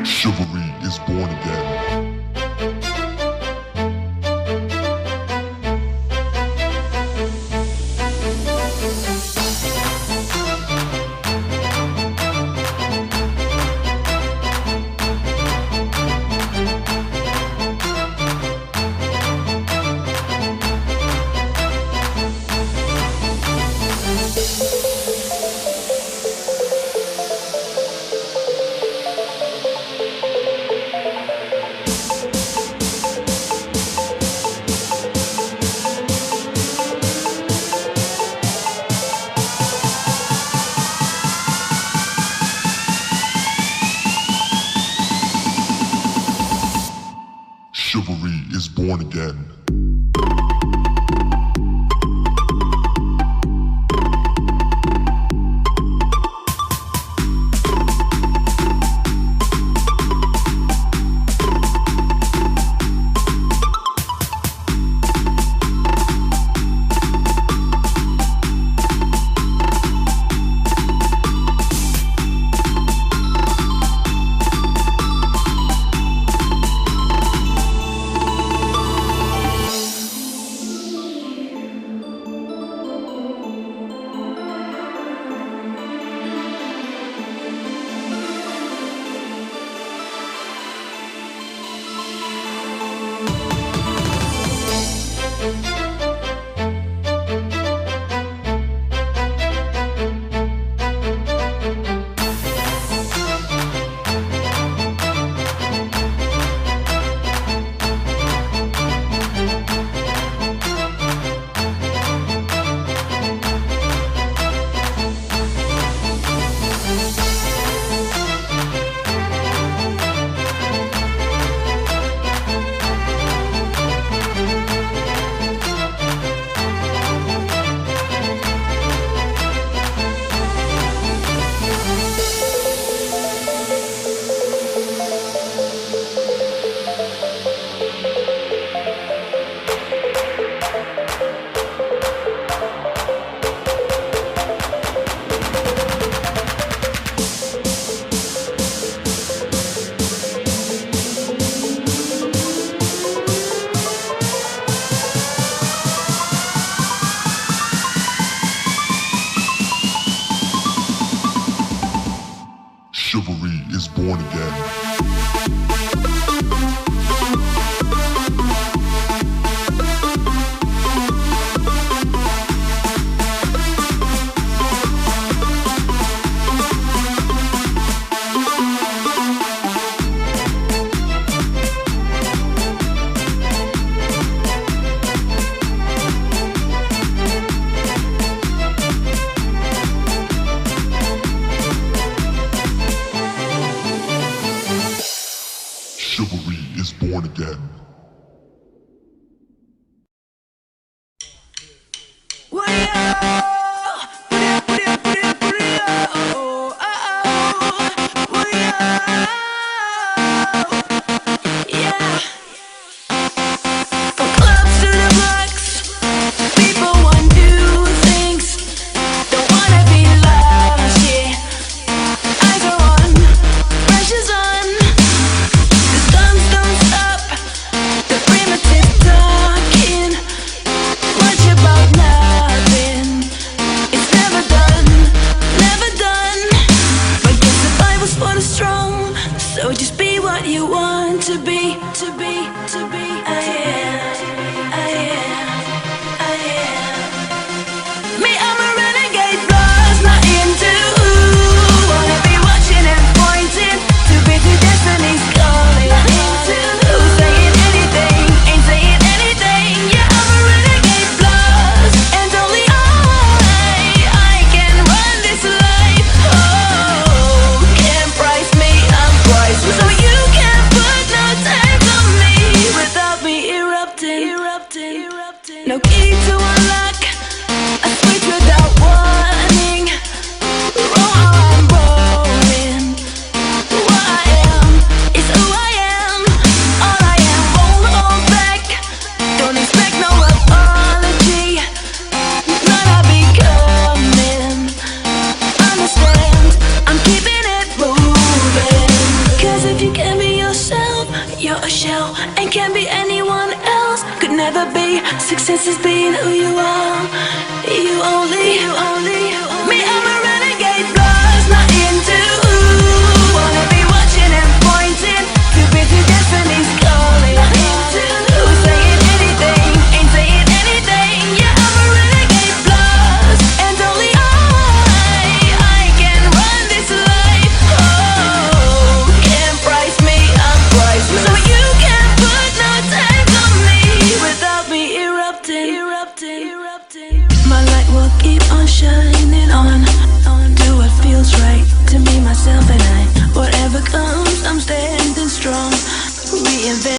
Chivalry is born again. Chivalry is born again. Chivalry is born again. Chivalry is born again. So just be what you want to be, to be, to be. I am, I am, I am. Me, I'm a renegade, lost, not into. Wanna be watching and pointing to be to destiny's calling. Not into saying anything, ain't saying anything. Yeah, I'm a renegade, lost, and only I can run this life. Oh, can't price me, I'm priceless. So you can't put no tags on me without me erased. can be anyone else, could never be. Success is being who you are. You only, you only, you only. Me, I'm a renegade boss, not into. Wanna be watching and pointing. Too busy, destiny's calling. Not into. Who's saying anything? Ain't saying anything. Yeah, I'm a renegade boss, and only I can run this life. Oh, can't price me, I'm priceless. So you can't put no tags on me without me erupting, erupting, erupting. My light will keep on shining on.